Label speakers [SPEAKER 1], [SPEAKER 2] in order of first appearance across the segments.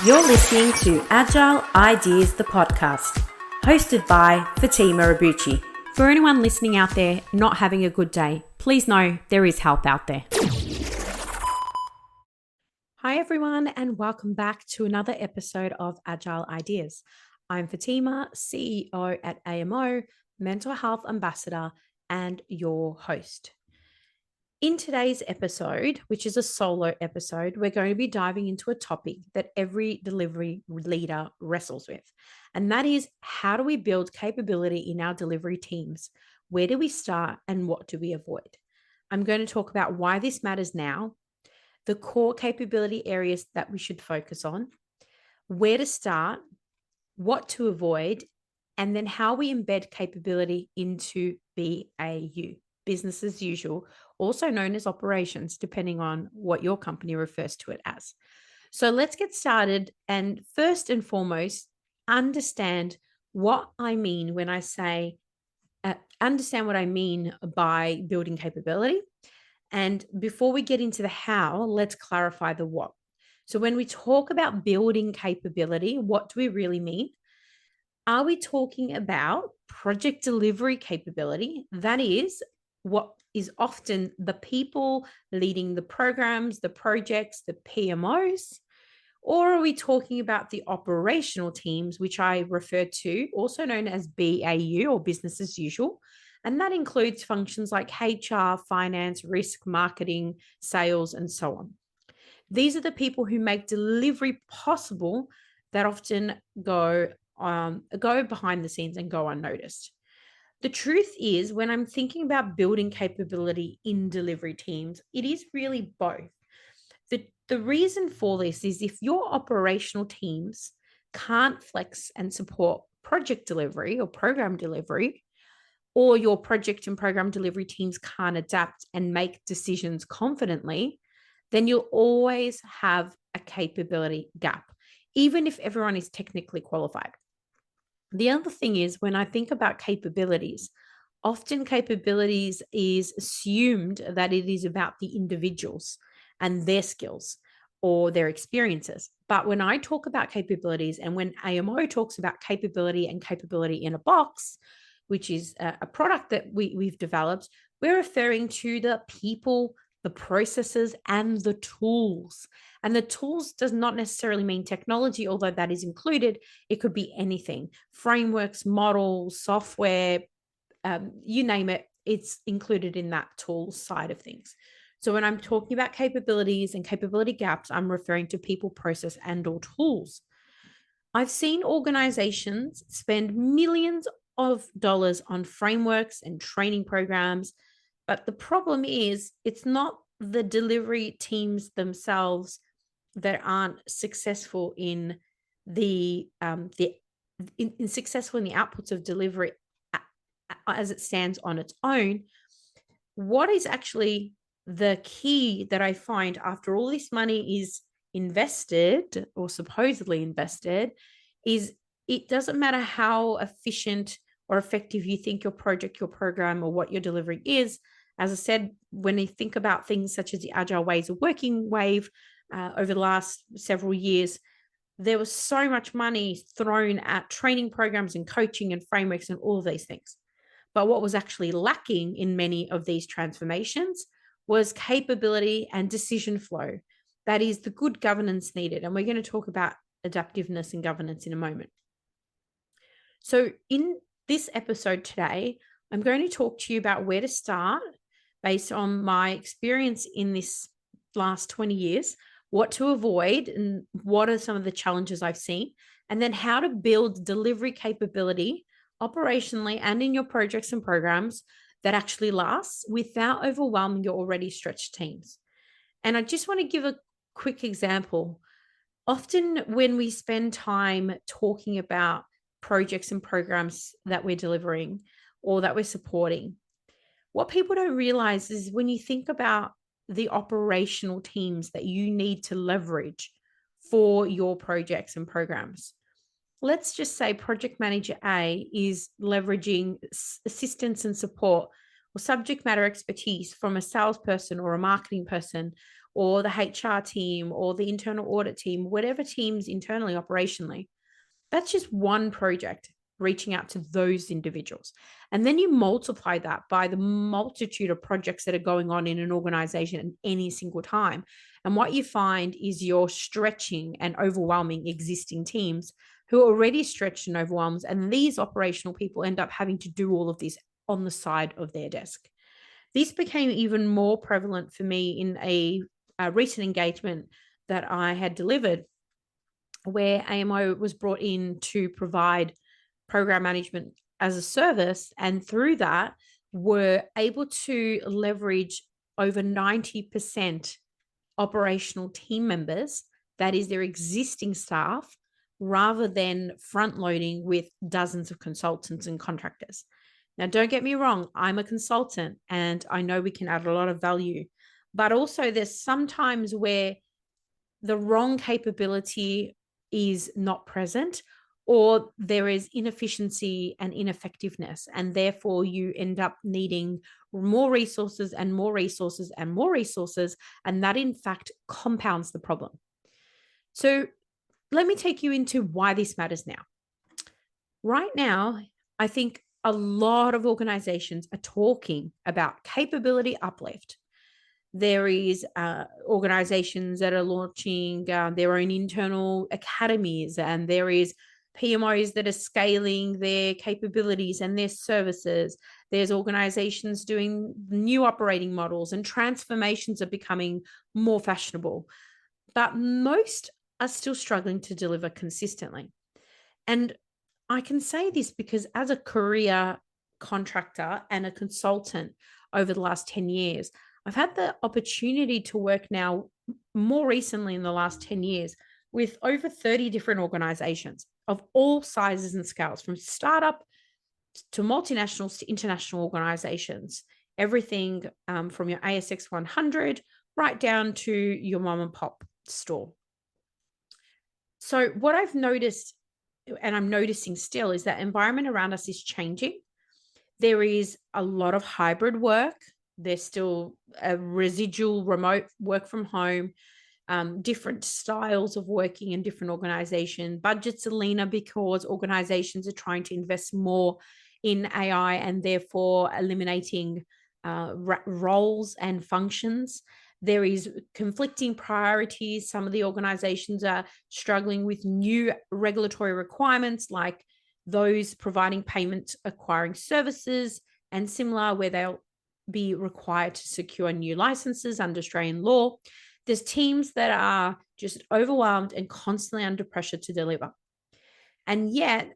[SPEAKER 1] You're listening to Agile Ideas, the podcast, hosted by Fatima Abuchi. For anyone listening out there not having a good day, please know there is help out there. Hi everyone, and welcome back to another episode of Agile Ideas. I'm Fatima, CEO at AMO, Mental Health Ambassador, and your host. In today's episode, which is a solo episode, we're going to be diving into a topic that every delivery leader wrestles with, and that is, how do we build capability in our delivery teams? Where do we start and what do we avoid? I'm going to talk about why this matters now, the core capability areas that we should focus on, where to start, what to avoid, and then how we embed capability into BAU, business as usual, also known as operations, depending on what your company refers to it as. So let's get started. And first and foremost, understand what I mean when I say, understand what I mean by building capability. And before we get into the how, let's clarify the what. So when we talk about building capability, what do we really mean? Are we talking about project delivery capability? That is what is often the people leading the programs, the projects, the PMOs, or are we talking about the operational teams, which I refer to, also known as BAU or business as usual? And that includes functions like HR, finance, risk, marketing, sales, and so on. These are the people who make delivery possible that often go behind the scenes and go unnoticed. The truth is, when I'm thinking about building capability in delivery teams, it is really both. The reason for this is if your operational teams can't flex and support project delivery or program delivery, or your project and program delivery teams can't adapt and make decisions confidently, then you'll always have a capability gap, even if everyone is technically qualified. The other thing is, when I think about capabilities, often capabilities is assumed that it is about the individuals and their skills or their experiences. But when I talk about capabilities, and when AMO talks about capability and capability in a box, which is a product that we've developed, we're referring to the people, the processes, and the tools. And the tools does not necessarily mean technology, although that is included. It could be anything: frameworks, models, software, you name it, it's included in that tool side of things. So when I'm talking about capabilities and capability gaps, I'm referring to people, process, and or tools. I've seen organizations spend millions of dollars on frameworks and training programs, but the problem is it's not the delivery teams themselves that aren't successful in successful in the outputs of delivery as it stands on its own. What is actually the key that I find after all this money is invested or supposedly invested is it doesn't matter how efficient or effective you think your project, your program, or what you're delivering is. As I said, when you think about things such as the Agile ways of working wave over the last several years, there was so much money thrown at training programs and coaching and frameworks and all of these things. But what was actually lacking in many of these transformations was capability and decision flow. That is the good governance needed. And we're going to talk about adaptiveness and governance in a moment. So in this episode today, I'm going to talk to you about where to start based on my experience in this last 20 years, what to avoid, and what are some of the challenges I've seen, and then how to build delivery capability operationally and in your projects and programs that actually lasts without overwhelming your already stretched teams. And I just want to give a quick example. Often when we spend time talking about projects and programs that we're delivering or that we're supporting, what people don't realize is when you think about the operational teams that you need to leverage for your projects and programs. Let's just say project manager A is leveraging assistance and support or subject matter expertise from a salesperson or a marketing person or the HR team or the internal audit team, whatever teams internally, operationally. That's just one project reaching out to those individuals. And then you multiply that by the multitude of projects that are going on in an organization at any single time. And what you find is you're stretching and overwhelming existing teams who are already stretched and overwhelmed. And these operational people end up having to do all of this on the side of their desk. This became even more prevalent for me in a recent engagement that I had delivered, where AMO was brought in to provide program management as a service. And through that, were able to leverage over 90% operational team members, that is their existing staff, rather than front loading with dozens of consultants and contractors. Now, don't get me wrong, I'm a consultant and I know we can add a lot of value, but also there's sometimes where the wrong capability is not present, or there is inefficiency and ineffectiveness, and therefore you end up needing more resources and more resources and more resources, and that in fact compounds the problem. So let me take you into why this matters now. Right now, I think a lot of organizations are talking about capability uplift. There is organizations that are launching their own internal academies, and there is PMOs that are scaling their capabilities and their services. There's organizations doing new operating models, and transformations are becoming more fashionable. But most are still struggling to deliver consistently. And I can say this because as a career contractor and a consultant over the last 10 years, I've had the opportunity to work now more recently in the last 10 years with over 30 different organizations of all sizes and scales, from startup to multinationals to international organizations, everything from your ASX 100 right down to your mom and pop store. So what I've noticed, and I'm noticing still, is that environment around us is changing. There is a lot of hybrid work. There's still a residual remote work from home, different styles of working in different organizations. Budgets are leaner because organizations are trying to invest more in AI and therefore eliminating roles and functions. There is conflicting priorities. Some of the organizations are struggling with new regulatory requirements, like those providing payment acquiring services and similar, where they'll be required to secure new licenses under Australian law. There's teams that are just overwhelmed and constantly under pressure to deliver. And yet,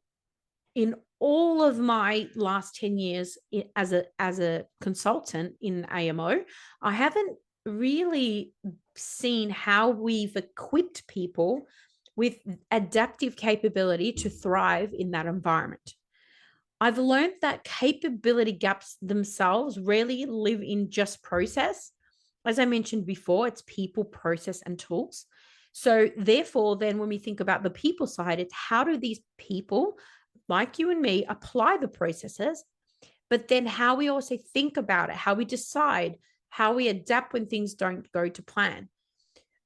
[SPEAKER 1] in all of my last 10 years as a consultant in AMO, I haven't really seen how we've equipped people with adaptive capability to thrive in that environment. I've learned that capability gaps themselves rarely live in just process. As I mentioned before, it's people, process, and tools. So therefore, then when we think about the people side, it's how do these people, like you and me, apply the processes, but then how we also think about it, how we decide, how we adapt when things don't go to plan.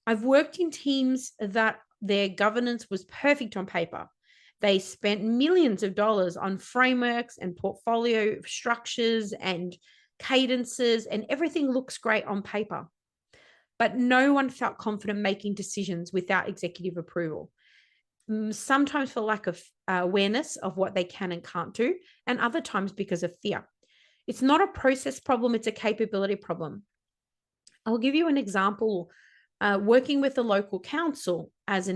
[SPEAKER 1] I've worked in teams that their governance was perfect on paper. They spent millions of dollars on frameworks and portfolio structures and cadences, and everything looks great on paper. But no one felt confident making decisions without executive approval. Sometimes for lack of awareness of what they can and can't do, and other times because of fear. It's not a process problem, it's a capability problem. I'll give you an example. Working with the local council as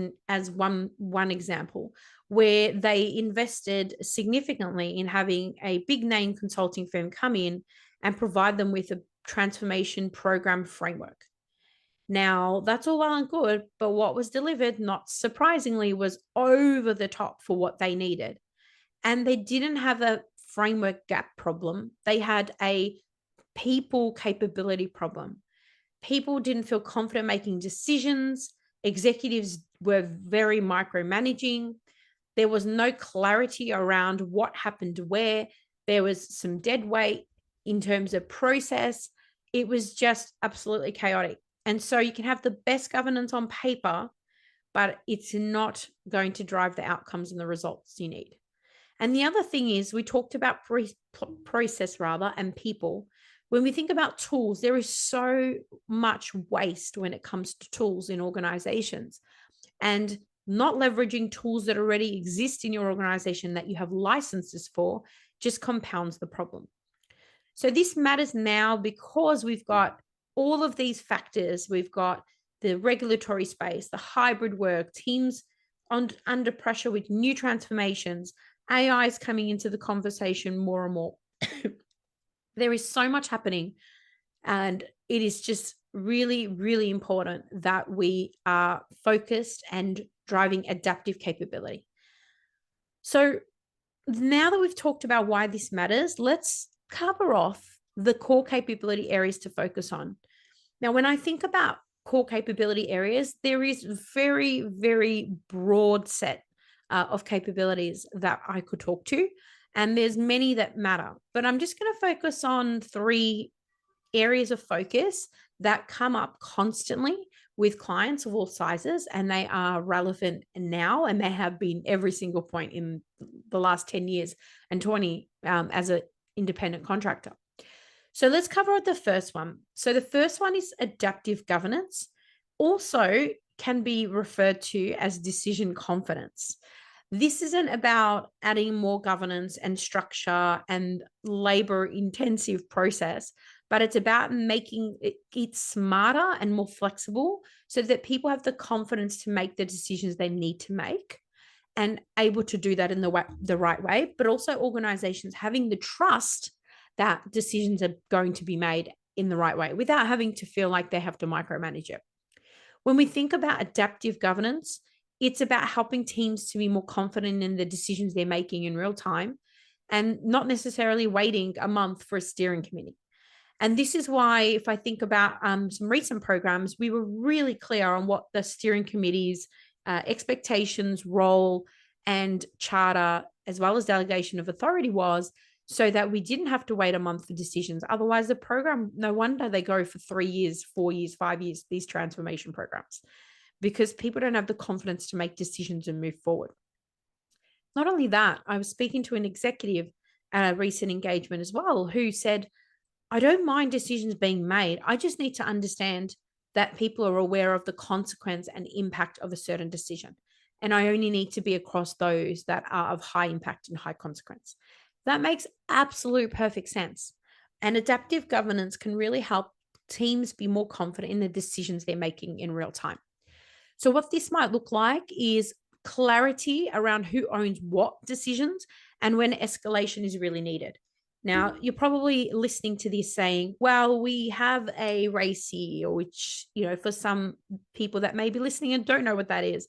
[SPEAKER 1] one example, where they invested significantly in having a big name consulting firm come in and provide them with a transformation program framework. Now, that's all well and good, but what was delivered, not surprisingly, was over the top for what they needed. And they didn't have a framework gap problem. They had a people capability problem. People didn't feel confident making decisions. Executives were very micromanaging. There was no clarity around what happened where. There was some dead weight in terms of process. It was just absolutely chaotic. And so you can have the best governance on paper, but it's not going to drive the outcomes and the results you need. And the other thing is, we talked about process and people. When we think about tools, there is so much waste when it comes to tools in organizations. And not leveraging tools that already exist in your organization that you have licenses for just compounds the problem. So this matters now because we've got all of these factors. We've got the regulatory space, the hybrid work, teams under pressure with new transformations, AI is coming into the conversation more and more. There is so much happening, and it is just really, really important that we are focused and driving adaptive capability. So now that we've talked about why this matters, let's cover off the core capability areas to focus on. Now, when I think about core capability areas, there is very, very broad set of capabilities that I could talk to, and there's many that matter. But I'm just going to focus on 3 areas of focus that come up constantly with clients of all sizes, and they are relevant now, and they have been every single point in the last 10 years and 20 as an independent contractor. So let's cover the first one. So the first one is adaptive governance, also can be referred to as decision confidence. This isn't about adding more governance and structure and labor intensive process, but it's about making it smarter and more flexible so that people have the confidence to make the decisions they need to make and able to do that in the right way, but also organizations having the trust that decisions are going to be made in the right way without having to feel like they have to micromanage it. When we think about adaptive governance, it's about helping teams to be more confident in the decisions they're making in real time and not necessarily waiting a month for a steering committee. And this is why, if I think about some recent programs, we were really clear on what the steering committee's expectations, role, and charter, as well as delegation of authority was, so that we didn't have to wait a month for decisions. Otherwise, the program, no wonder they go for 3 years, 4 years, 5 years, these transformation programs, because people don't have the confidence to make decisions and move forward. Not only that, I was speaking to an executive at a recent engagement as well, who said, I don't mind decisions being made. I just need to understand that people are aware of the consequence and impact of a certain decision. And I only need to be across those that are of high impact and high consequence. That makes absolute perfect sense. And adaptive governance can really help teams be more confident in the decisions they're making in real time. So what this might look like is clarity around who owns what decisions and when escalation is really needed. Now, you're probably listening to this saying, well, we have a RACI, or which, for some people that may be listening and don't know what that is,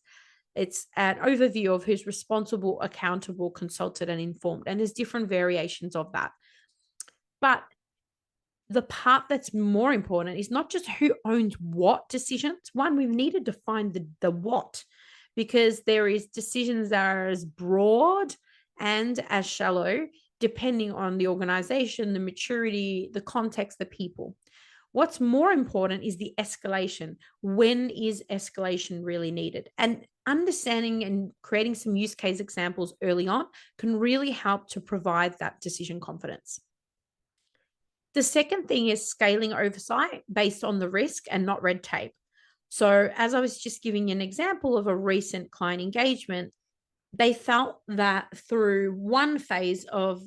[SPEAKER 1] it's an overview of who's responsible, accountable, consulted, and informed. And there's different variations of that. But the part that's more important is not just who owns what decisions. One, we've needed to find the what, because there is decisions that are as broad and as shallow, depending on the organization, the maturity, the context, the people. What's more important is the escalation. When is escalation really needed? And understanding and creating some use case examples early on can really help to provide that decision confidence. The second thing is scaling oversight based on the risk and not red tape. So as I was just giving you an example of a recent client engagement, they felt that through one phase of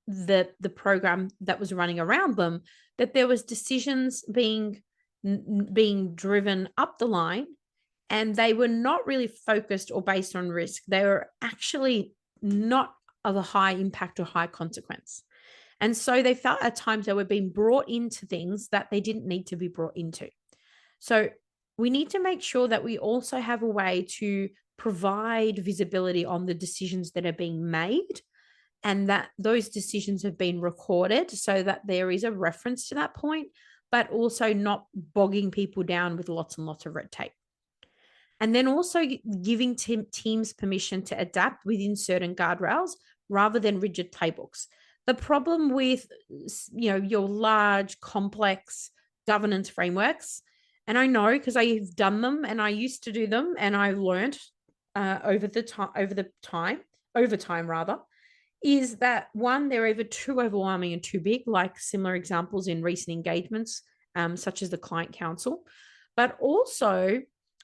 [SPEAKER 1] the program that was running around them, that there was decisions being driven up the line, and they were not really focused or based on risk. They were actually not of a high impact or high consequence. And so they felt at times they were being brought into things that they didn't need to be brought into. So we need to make sure that we also have a way to provide visibility on the decisions that are being made, and that those decisions have been recorded so that there is a reference to that point, but also not bogging people down with lots and lots of red tape. And then also giving teams permission to adapt within certain guardrails rather than rigid playbooks. The problem with your large, complex governance frameworks And I know because I've done them and I used to do them and I learned over time rather, is that one, they're either too overwhelming and too big, like similar examples in recent engagements, such as the client council, but also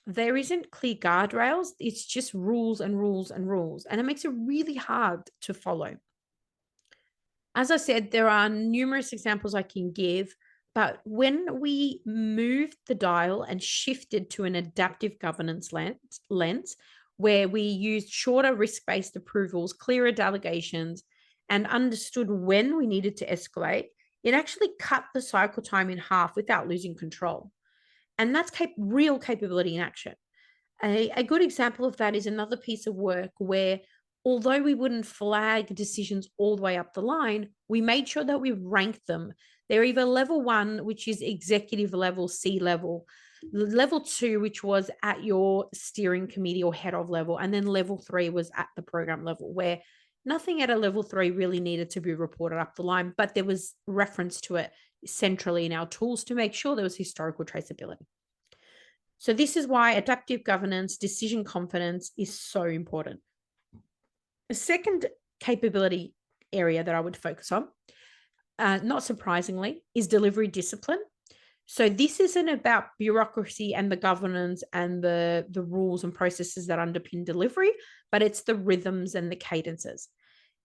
[SPEAKER 1] there isn't clear guardrails. It's just rules and rules and rules, and it makes it really hard to follow. As I said, there are numerous examples I can give, but when we moved the dial and shifted to an adaptive governance lens where we used shorter risk-based approvals, clearer delegations, and understood when we needed to escalate, it actually cut the cycle time in half without losing control. And that's real capability in action. A good example of that is another piece of work where, although we wouldn't flag decisions all the way up the line, we made sure that we ranked them. They're either level 1, which is executive level, C level, level 2, which was at your steering committee or head of level, and then level 3 was at the program level, where nothing at a level 3 really needed to be reported up the line, but there was reference to it centrally in our tools to make sure there was historical traceability. So this is why adaptive governance, decision confidence is so important. The second capability area that I would focus on, not surprisingly, is delivery discipline. So this isn't about bureaucracy and the governance and the rules and processes that underpin delivery, but it's the rhythms and the cadences.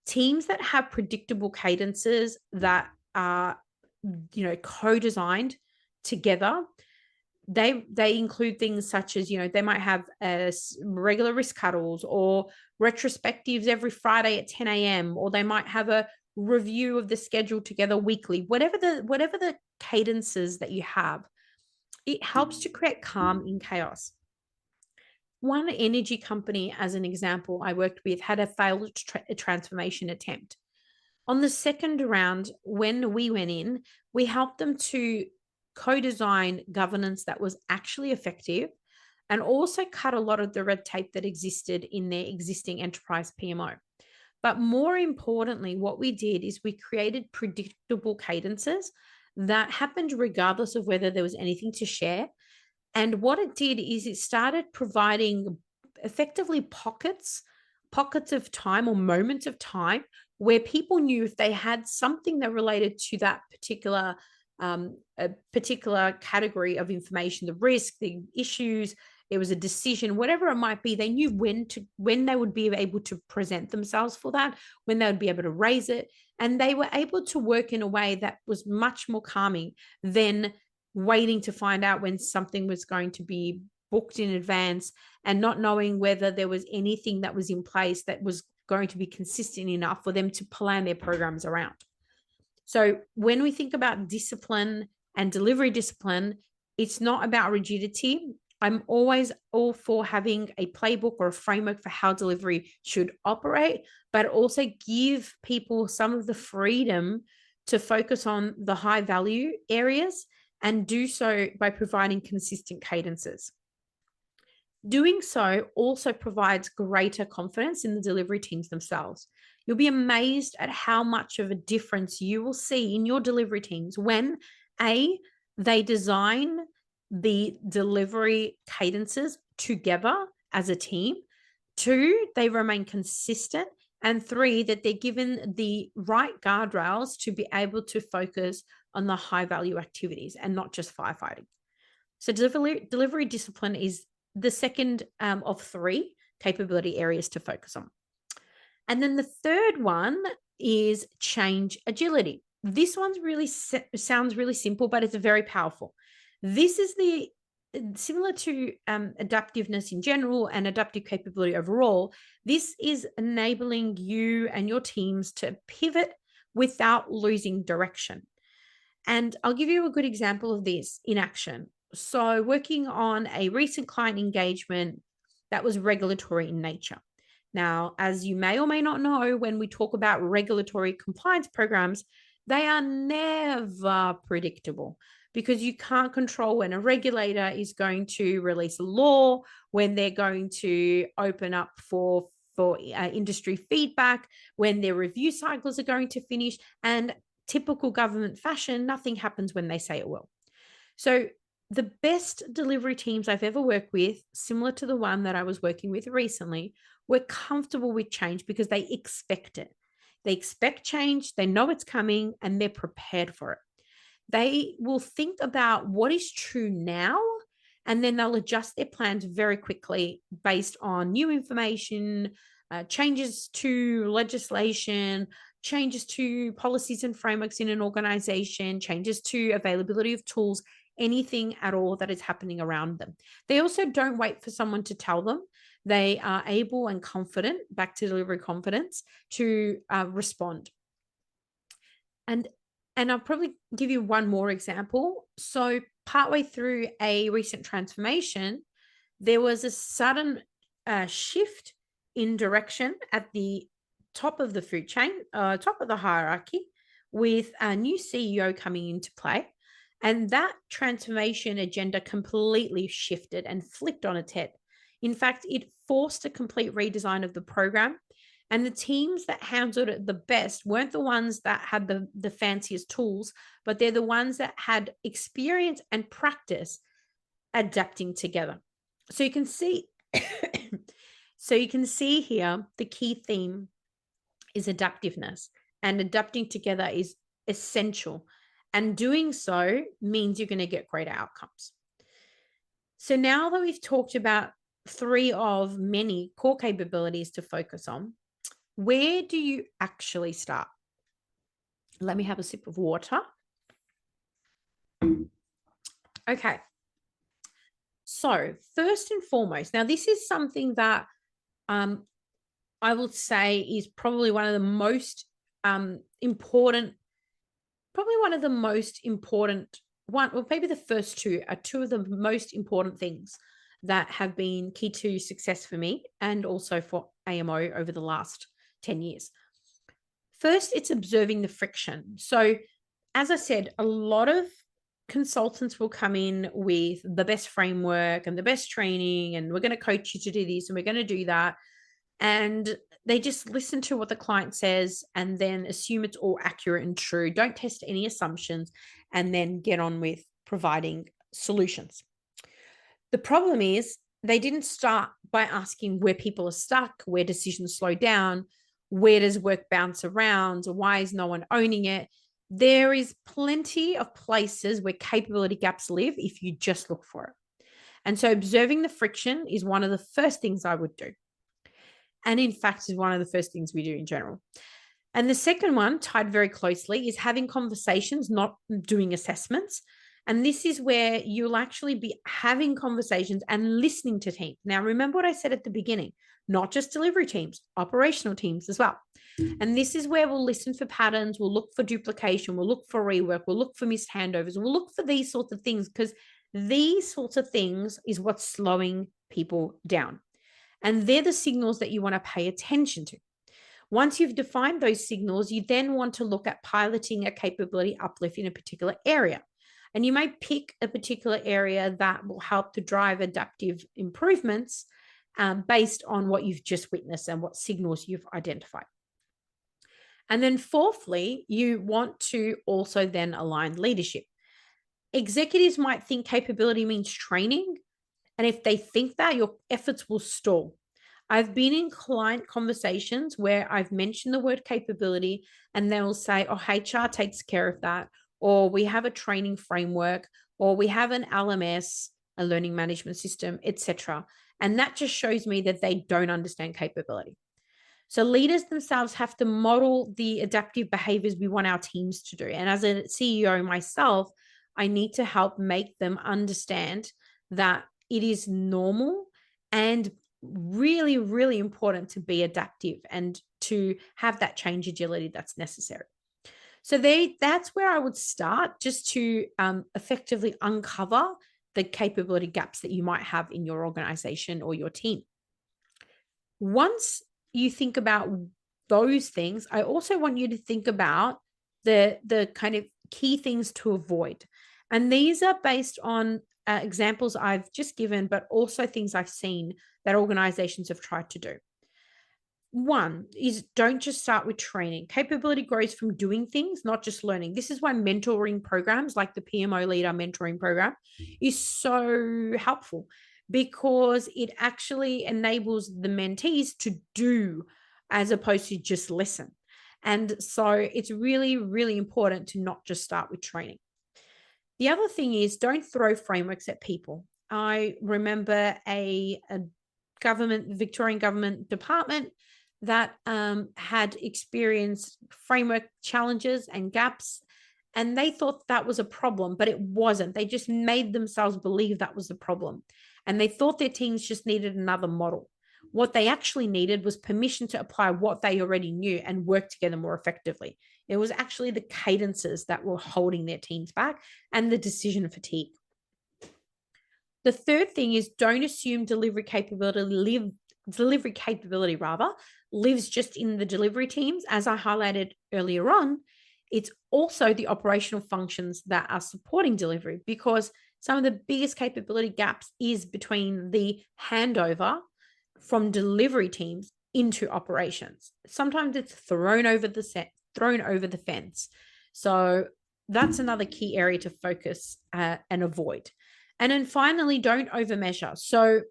[SPEAKER 1] Teams that have predictable cadences that are, co-designed together, they include things such as, they might have regular risk cuddles or retrospectives every Friday at 10 a.m., or they might have a review of the schedule together weekly. Whatever the cadences that you have, it helps to create calm in chaos. One energy company, as an example, I worked with had a failed transformation attempt. On the second round, when we went in, we helped them to co-design governance that was actually effective and also cut a lot of the red tape that existed in their existing enterprise PMO. But more importantly, what we did is we created predictable cadences that happened regardless of whether there was anything to share. And what it did is it started providing effectively pockets of time or moments of time where people knew if they had something that related to that particular a particular category of information, the risk, the issues, it was a decision, whatever it might be, they knew when they would be able to present themselves for that, when they would be able to raise it. And they were able to work in a way that was much more calming than waiting to find out when something was going to be booked in advance and not knowing whether there was anything that was in place that was going to be consistent enough for them to plan their programs around. So when we think about discipline and delivery discipline, it's not about rigidity. I'm always all for having a playbook or a framework for how delivery should operate, but also give people some of the freedom to focus on the high value areas and do so by providing consistent cadences. Doing so also provides greater confidence in the delivery teams themselves. You'll be amazed at how much of a difference you will see in your delivery teams when they design the delivery cadences together as a team. 2, they remain consistent. And 3, that they're given the right guardrails to be able to focus on the high value activities and not just firefighting. So delivery discipline is the second of 3 capability areas to focus on. And then the third one is change agility. This one's really sounds really simple, but it's very powerful. This is similar to adaptiveness in general and adaptive capability overall. This is enabling you and your teams to pivot without losing direction. And I'll give you a good example of this in action. So working on a recent client engagement that was regulatory in nature. Now, as you may or may not know, when we talk about regulatory compliance programs, they are never predictable because you can't control when a regulator is going to release a law, when they're going to open up for industry feedback, when their review cycles are going to finish, and typical government fashion, nothing happens when they say it will. So the best delivery teams I've ever worked with, similar to the one that I was working with recently, were comfortable with change because they expect it. They expect change, they know it's coming, and they're prepared for it. They will think about what is true now, and then they'll adjust their plans very quickly based on new information, changes to legislation, changes to policies and frameworks in an organization, changes to availability of tools, anything at all that is happening around them. They also don't wait for someone to tell them. They are able and confident, back to delivery confidence, to respond. And I'll probably give you one more example. So partway through a recent transformation, there was a sudden shift in direction at the top of the food chain, top of the hierarchy, with a new CEO coming into play. And that transformation agenda completely shifted and flipped on its head. In fact, it forced a complete redesign of the program. And the teams that handled it the best weren't the ones that had the fanciest tools, but they're the ones that had experience and practice adapting together. So you can see, here the key theme is adaptiveness, and adapting together is essential. And doing so means you're going to get greater outcomes. So now that we've talked about 3 of many core capabilities to focus on, where do you actually start? Let me have a sip of water. Okay. So first and foremost, now this is something that I would say is probably one of the most important, well, maybe the first two are two of the most important things that have been key to success for me and also for AMO over the last 10 years. First, it's observing the friction. So, as I said, a lot of consultants will come in with the best framework and the best training, and we're going to coach you to do this and we're going to do that. And they just listen to what the client says and then assume it's all accurate and true. Don't test any assumptions and then get on with providing solutions. The problem is they didn't start by asking where people are stuck, where decisions slow down, where does work bounce around, why is no one owning it. There is plenty of places where capability gaps live if you just look for it. And so observing the friction is one of the first things I would do. And in fact, is one of the first things we do in general. And the second one, tied very closely, is having conversations, not doing assessments. And this is where you'll actually be having conversations and listening to teams. Now, remember what I said at the beginning, not just delivery teams, operational teams as well. And this is where we'll listen for patterns, we'll look for duplication, we'll look for rework, we'll look for missed handovers, we'll look for these sorts of things, because these sorts of things is what's slowing people down. And they're the signals that you want to pay attention to. Once you've defined those signals, you then want to look at piloting a capability uplift in a particular area. And you may pick a particular area that will help to drive adaptive improvements based on what you've just witnessed and what signals you've identified. And then fourthly, you want to also then align leadership. Executives might think capability means training. And if they think that, your efforts will stall. I've been in client conversations where I've mentioned the word capability and they'll say, oh, HR takes care of that, or we have a training framework, or we have an LMS, a learning management system, etc. And that just shows me that they don't understand capability. So leaders themselves have to model the adaptive behaviors we want our teams to do. And as a CEO myself, I need to help make them understand that it is normal and really, really important to be adaptive and to have that change agility that's necessary. So that's where I would start, just to effectively uncover the capability gaps that you might have in your organization or your team. Once you think about those things, I also want you to think about the kind of key things to avoid. And these are based on examples I've just given, but also things I've seen that organizations have tried to do. One is don't just start with training. Capability grows from doing things, not just learning. This is why mentoring programs like the PMO Leader Mentoring Program is so helpful, because it actually enables the mentees to do as opposed to just listen. And so it's really, really important to not just start with training. The other thing is don't throw frameworks at people. I remember a Victorian government department that had experienced framework challenges and gaps, and they thought that was a problem, but it wasn't. They just made themselves believe that was the problem, and they thought their teams just needed another model. What they actually needed was permission to apply what they already knew and work together more effectively. It was actually the cadences that were holding their teams back and the decision fatigue. The third thing is don't assume delivery capability lives just in the delivery teams. As I highlighted earlier on, it's also the operational functions that are supporting delivery, because some of the biggest capability gaps is between the handover from delivery teams into operations. Sometimes it's thrown over the fence. So that's another key area to focus and avoid. And then finally, don't overmeasure. So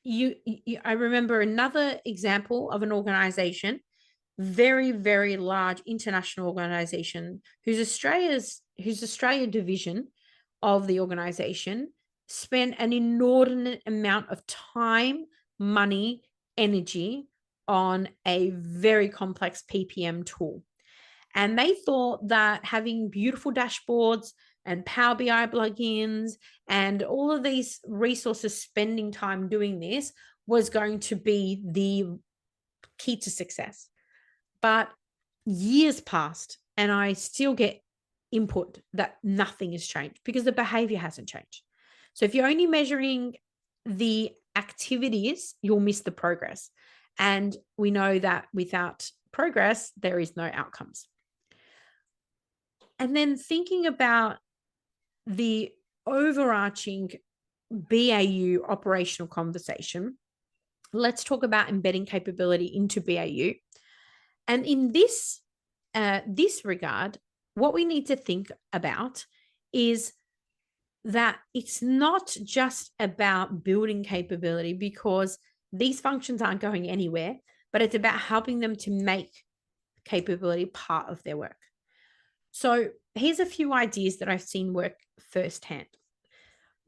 [SPEAKER 1] I remember another example of an organization, very, very large international organization, whose Australia division of the organization spent an inordinate amount of time, money, energy on a very complex PPM tool. And they thought that having beautiful dashboards and Power BI plugins and all of these resources spending time doing this was going to be the key to success. But years passed and I still get input that nothing has changed because the behavior hasn't changed. So if you're only measuring the activities, you'll miss the progress. And we know that without progress, there is no outcomes. And then thinking about the overarching BAU operational conversation, let's talk about embedding capability into BAU. And in this regard, what we need to think about is that it's not just about building capability, because these functions aren't going anywhere, but it's about helping them to make capability part of their work. So here's a few ideas that I've seen work firsthand.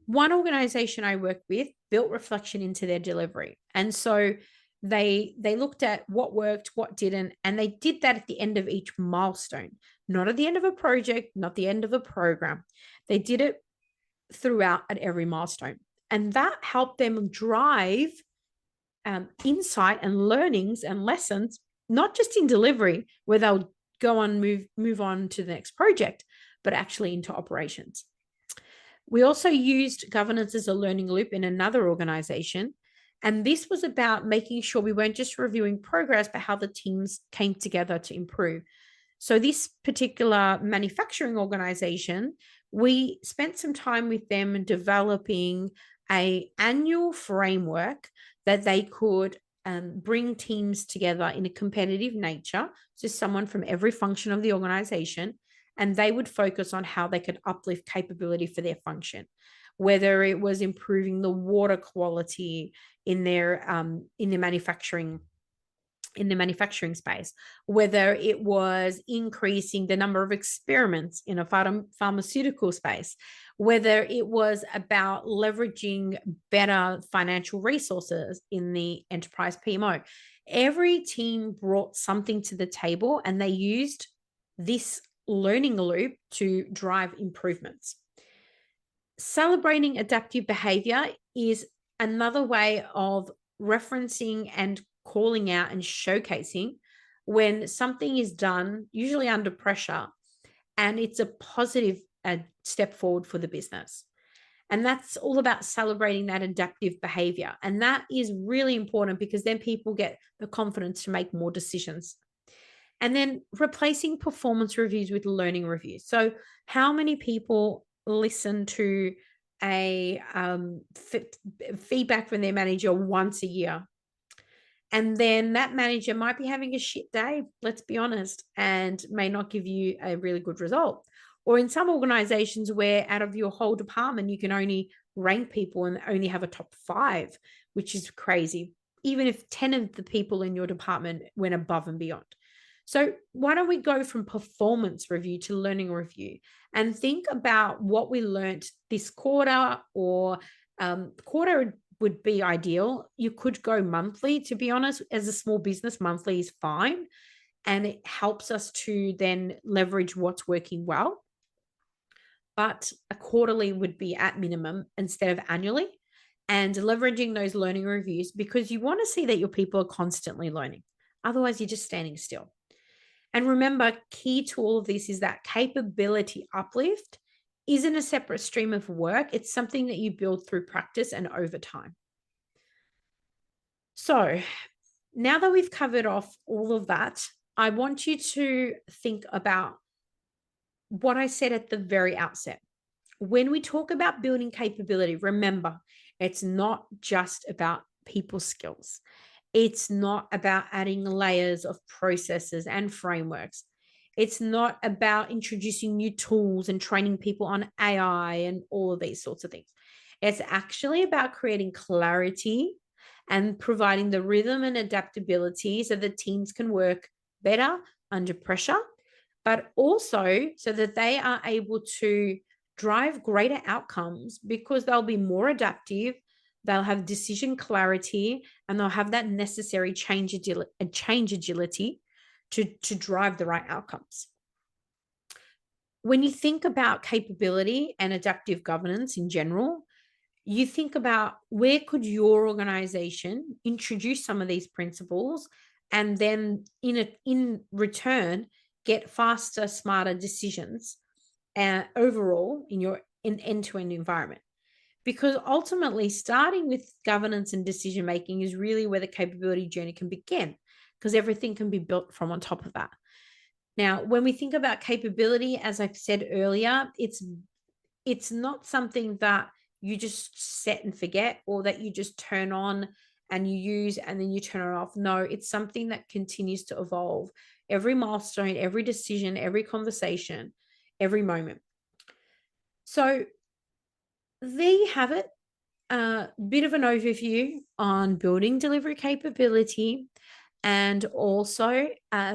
[SPEAKER 1] One organization I work with built reflection into their delivery. And so they looked at what worked, what didn't, and they did that at the end of each milestone, not at the end of a project, not the end of a program. They did it throughout at every milestone. And that helped them drive insight and learnings and lessons, not just in delivery, where they'll go on, move on to the next project, but actually into operations. We also used governance as a learning loop in another organization. And this was about making sure we weren't just reviewing progress, but how the teams came together to improve. So this particular manufacturing organization, we spent some time with them developing an annual framework that they could bring teams together in a competitive nature. So someone from every function of the organization, and they would focus on how they could uplift capability for their function, whether it was improving the water quality in their manufacturing space, whether it was increasing the number of experiments in a pharmaceutical space, whether it was about leveraging better financial resources in the enterprise PMO. Every team brought something to the table, and they used this learning loop to drive improvements. Celebrating adaptive behavior is another way of referencing and calling out and showcasing when something is done, usually under pressure, and it's a positive step forward for the business. And that's all about celebrating that adaptive behavior. And that is really important, because then people get the confidence to make more decisions. And then replacing performance reviews with learning reviews. So how many people listen to a feedback from their manager once a year? And then that manager might be having a shit day, let's be honest, and may not give you a really good result. Or in some organizations where out of your whole department, you can only rank people and only have a top 5, which is crazy, even if 10 of the people in your department went above and beyond. So why don't we go from performance review to learning review and think about what we learned this quarter, or quarter would be ideal. You could go monthly, to be honest. As a small business, monthly is fine. And it helps us to then leverage what's working well. But a quarterly would be at minimum instead of annually, and leveraging those learning reviews, because you want to see that your people are constantly learning. Otherwise, you're just standing still. And remember, key to all of this is that capability uplift isn't a separate stream of work. It's something that you build through practice and over time. So now that we've covered off all of that, I want you to think about what I said at the very outset. When we talk about building capability, remember, it's not just about people skills. It's not about adding layers of processes and frameworks. It's not about introducing new tools and training people on AI and all of these sorts of things. It's actually about creating clarity and providing the rhythm and adaptability so that teams can work better under pressure, but also so that they are able to drive greater outcomes because they'll be more adaptive, they'll have decision clarity, and they'll have that necessary change agility to drive the right outcomes. When you think about capability and adaptive governance in general, you think about where could your organization introduce some of these principles and then in return get faster, smarter decisions overall in your end-to-end environment. Because ultimately, starting with governance and decision making is really where the capability journey can begin, because everything can be built from on top of that. Now, when we think about capability, as I've said earlier, it's not something that you just set and forget, or that you just turn on and you use and then you turn it off. No, it's something that continues to evolve. Every milestone, every decision, every conversation, every moment. So there you have it. A bit of an overview on building delivery capability, and also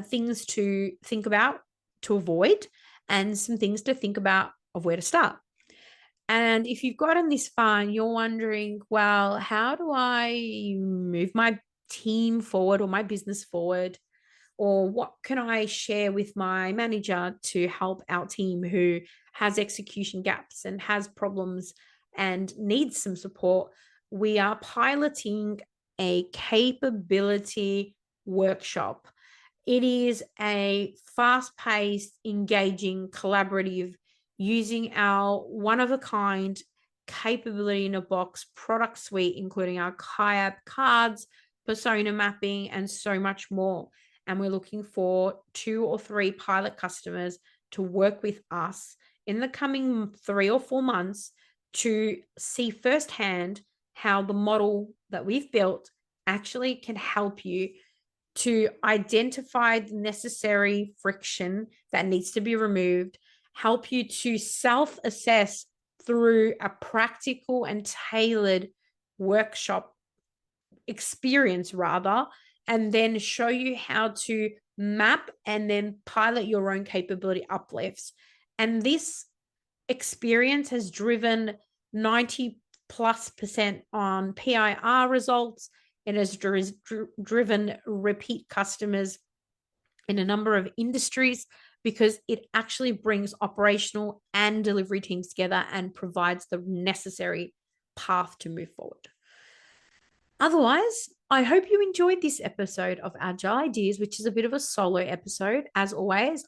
[SPEAKER 1] things to think about, to avoid, and some things to think about of where to start. And if you've gotten this far and you're wondering, well, how do I move my team forward or my business forward? Or what can I share with my manager to help our team who has execution gaps and has problems and needs some support? We are piloting a capability workshop. It is a fast-paced, engaging, collaborative, using our one-of-a-kind capability in a box product suite, including our KIAP cards, persona mapping, and so much more. And we're looking for 2 or 3 pilot customers to work with us in the coming 3 or 4 months to see firsthand how the model that we've built actually can help you to identify the necessary friction that needs to be removed, help you to self-assess through a practical and tailored workshop experience rather, and then show you how to map and then pilot your own capability uplifts. And this experience has driven 90+% on PIR results. It has driven repeat customers in a number of industries because it actually brings operational and delivery teams together and provides the necessary path to move forward. Otherwise, I hope you enjoyed this episode of Agile Ideas, which is a bit of a solo episode. As always,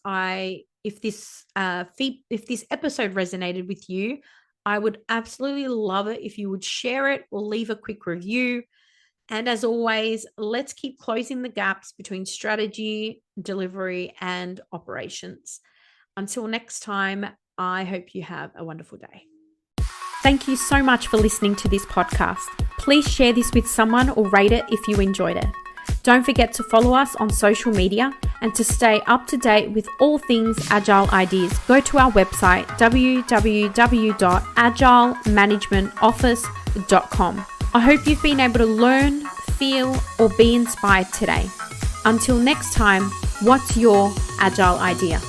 [SPEAKER 1] if this episode resonated with you, I would absolutely love it if you would share it or leave a quick review. And as always, let's keep closing the gaps between strategy, delivery, and operations. Until next time, I hope you have a wonderful day. Thank you so much for listening to this podcast. Please share this with someone or rate it if you enjoyed it. Don't forget to follow us on social media, and to stay up to date with all things Agile ideas, go to our website www.agilemanagementoffice.com. I hope you've been able to learn, feel, or be inspired today. Until next time, what's your Agile idea?